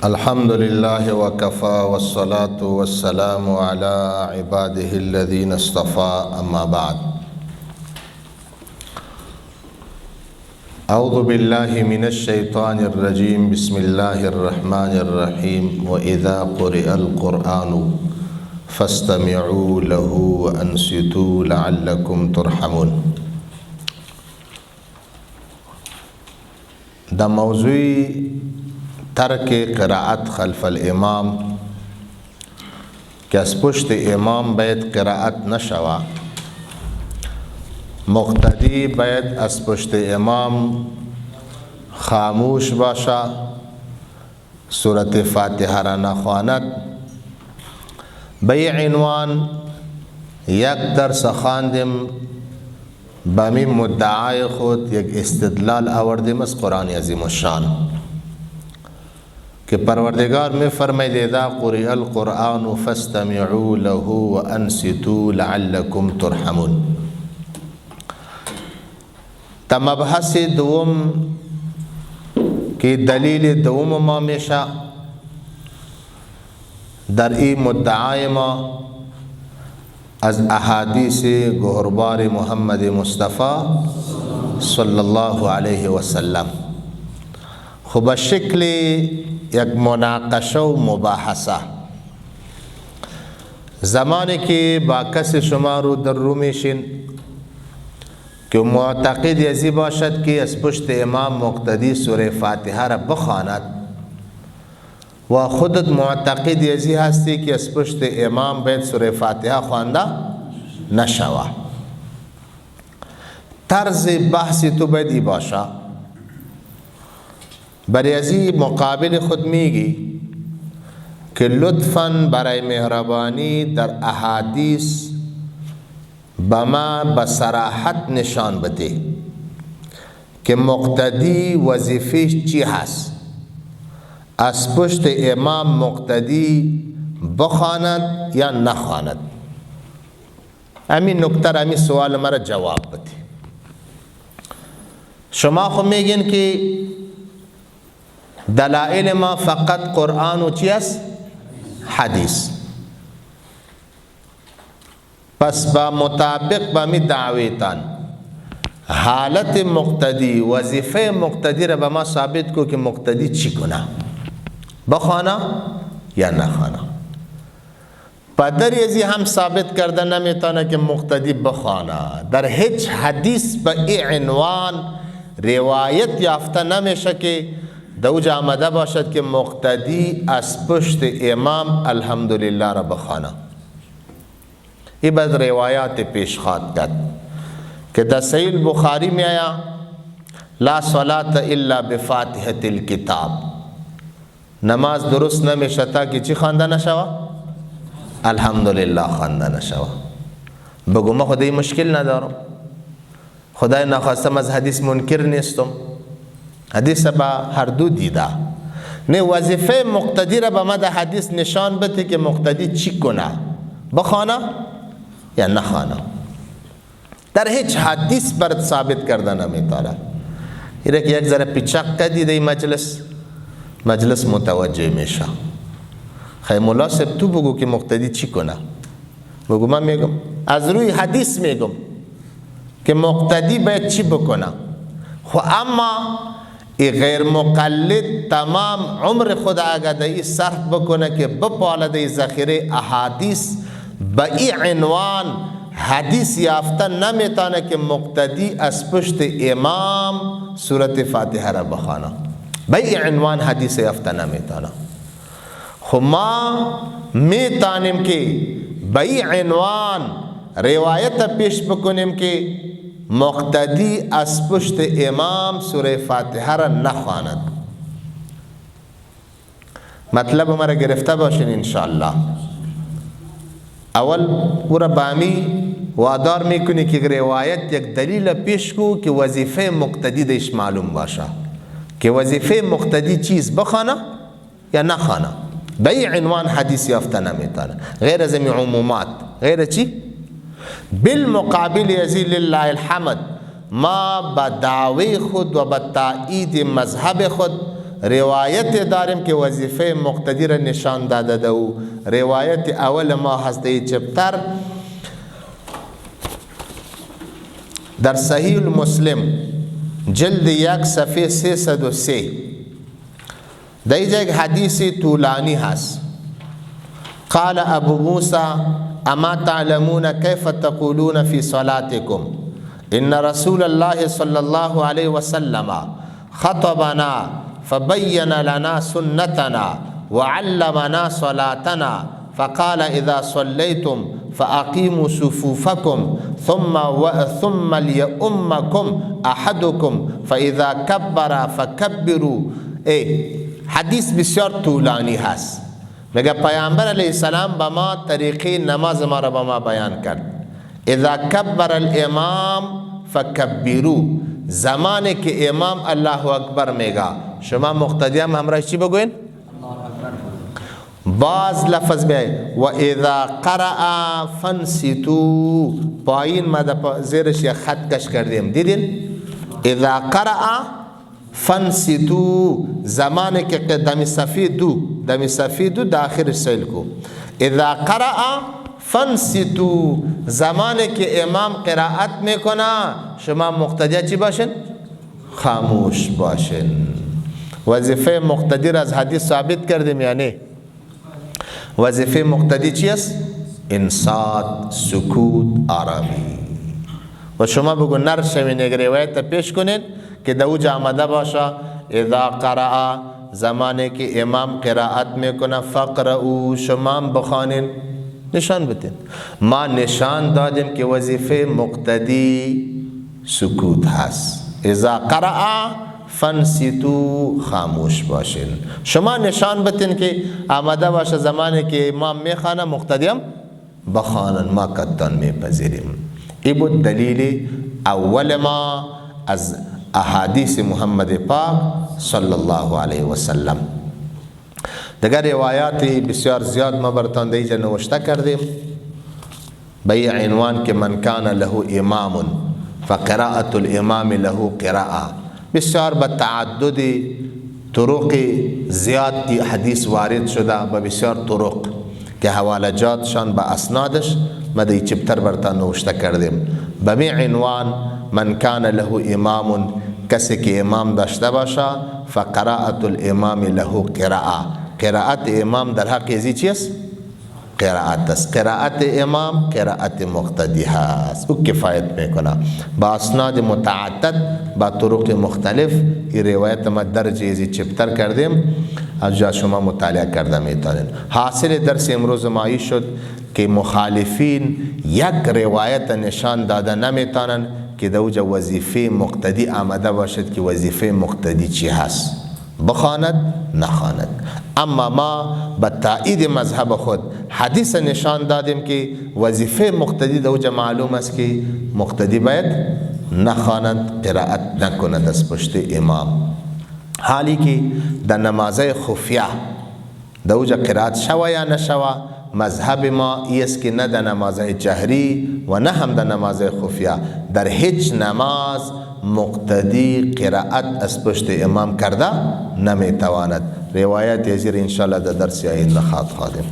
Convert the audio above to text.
الحمد لله وكفى والصلاة والسلام على عباده الذين اصطفى أما بعد. أعوذ بالله من الشيطان الرجيم. بسم الله الرحمن الرحيم. وإذا قرئ القرآن فاستمعوا له وأنصتوا لعلكم ترحمون. دا موضوع ترک قراءت خلف الامام که از پشت امام باید قراءت نشوه، مقتدی باید از پشت امام خاموش باشه، سورة فاتحه را نخواند. به عنوان یک درس خواندیم، به می مدعای خود یک استدلال آوردیم از قرآن عظیم الشان کہ پروردگار میں فرمائے اذا قرئ القرآن فاستمعوا له وانصتوا لعلکم ترحمون. تا مبحث دوم کی دلیل دوم ما میشه در این مدعای ما از احادیث گهربار محمد مصطفی صلی الله علیه و سلم خب شکل یک مناقشه و مباحثه. زمانی که با کس شما رو در رو میشین که معتقد یزی باشد که از پشت امام مقتدی سوره فاتحه را بخواند و خودت معتقد یزی هستی که از پشت امام باید سوره فاتحه خوانده نشوه، طرز بحثی تو باید ای باشه. برای ازی مقابل خود میگی که لطفاً برای مهربانی در احادیث به ما بصراحت نشان بده که مقتدی وظیفه چی هست، از پشت امام مقتدی بخواند یا نخواند. همین نکته همین سوال مرا جواب بده. شما خود میگین که دلائل ما فقط قرآن و چی است؟ حدیث. پس با مطابق با می دعویتان حالت مقتدی وظیفه مقتدی را به ما ثابت کو که مقتدی چی کنه، بخوانا یا نخوانا. پدر ازی هم ثابت کرده نمیتونه که مقتدی بخوانا. در هیچ حدیث به این عنوان روایت یافته نمیشه که دوجه آمده باشد که مقتدی از پشت امام الحمدلله را بخوانا. این بعد روایات پیش خواد کرد که در صحیح بخاری می آیا لا صلاة الا بفاتحة الكتاب، نماز درست نمیشه تا که چی خوانده نشوه؟ الحمدلله خوانده نشوه. بگو ما خدای مشکل ندارم، خدای نخواستم از حدیث منکر نیستم، حدیث با هر دو دیده. نه وظیفه مقتدی را به ما در حدیث نشان بده که مقتدی چی کنه، بخوانا یا نخوانا. در هیچ حدیث برات ثابت کرده نمیتونه. ایره که یک ذره پیچک کردی در مجلس متوجه میشه. خیلی مناسب تو بگو که مقتدی چی کنه. بگو من میگم از روی حدیث میگم که مقتدی باید چی بکنه. خو اما غیر مقلد تمام عمر خود آگادهی صرف بکنه که بپالده ذخیره احادیث به این عنوان حدیث یافته نمیتونه که مقتدی از پشت امام سورة فاتحه را بخوانه. به این عنوان حدیث یافته نمیتونه. خو ما میتونیم که به این عنوان روایت پیش بکنیم که مقتدی از پشت امام سوره فاتحه را نخواند. مطلب مرا گرفته باشین انشاءالله. اول او را بامی وادار میکنی که روایت یک دلیل پیش کو که وظیفه مقتدی دیش معلوم باشه که وظیفه مقتدی چیز بخوانا یا نخوانا. به این عنوان حدیث یافته نمیتونه. غیر از عمومات، غیر چی؟ بالمقابل یزی لله الحمد ما با دعوی خود و با تایید مذهب خود روایت داریم که وظیفه مقتدی را نشان داده دو. روایت اول ما هسته چپتر در صحیح المسلم جلد 1 صفحه 303 در اینجا یک حدیث طولانی هست. قال ابو موسى اما تعلمون كيف تقولون في صلاتكم ان رسول الله صلى الله عليه وسلم خطبنا فبين لنا سنتنا وعلمنا صلاتنا فقال اذا صليتم فاقيموا صفوفكم ثم ليؤمكم احدكم فاذا كبر فكبروا. حدیث بسیار طولانی هست. میگه پیامبر علیه السلام با ما طریقه نماز ما را با ما بیان کرد. اذا کبر الامام فکبروا، زمانی که امام الله اکبر میگه شما مقتدی هم همراه چی بگوین؟ باز لفظ بیایی و اذا قرأ فانصتوا، پایین ما زیرش یک خط کش کردیم دیدین؟ اذا قرأ فانصتوا، زمانی که دمی صفی دو داخل سیل کو. اذا قرأ فانصتوا، زمانی که امام قرائت میکنه شما مقتدی چی باشین؟ خاموش باشین. وظیفه مقتدی را از حدیث ثابت کردیم یعنی وظیفه مقتدی چی است؟ انصات، سکوت، آرامی. و شما بگو نر شوین یک روایت پیش کنین که دوج آمده باشه اذا قرأ، زمانی که امام قرائت میکنه فقرؤوا، شما بخوانین، نشان بدین. ما نشان دادیم که وظیفه مقتدی سکوت هست. اذا قرأ فانصتوا، خاموش باشین. شما نشان بدین که آمده باشه زمانی که امام میخوانه مقتدیم بخوانن، ما قطعا میپذیریم. این بود دلیل اول ما از احادیث محمد پاک صلی الله علیه و سلم. دیگر روایات بسیار زیاد ما براتون دیجا نوشته کردیم به این عنوان که من کان له امام فقراءة الامام له قراءه. بسیار به تعدد طرق زیاد حدیث وارد شده به بسیار طرق که حوالجاتشان به اسنادش ما دی چپتر براتون نوشته کردیم به این عنوان من کان له امام، کسی که امام داشته باشه فقراءة الامام له قراءه. قراءت امام در حق ازی چی است؟ قراءت است. قراءت امام قراءت مقتدی هست، او کفایت میکنه با اسناد متعدد با طرق مختلف. این روایت ما درج ازی چپتر کردیم، از جا شما مطالعه کرده میتونین. حاصل درس امروز ما ای شد که مخالفین یک روایت نشان داده نمیتونن که دوجه وظیفه مقتدی آمده باشد که وظیفه مقتدی چی هست، بخواند نخواند. اما ما به تایید مذهب خود حدیث نشان دادیم که وظیفه مقتدی دوجه معلوم است که مقتدی باید نخواند، قرائت نکند از پشت امام. حالی که در نمازه خفیه دوجه قرائت شوه یا نشوه، مذهب ما ایست که نه در نمازه جهری و نه هم در نمازه خفیه در هیچ نماز مقتدی قرائت از پشت امام کرده نمیتواند. روایت یزیر انشاءالله در درس آینده خواهد.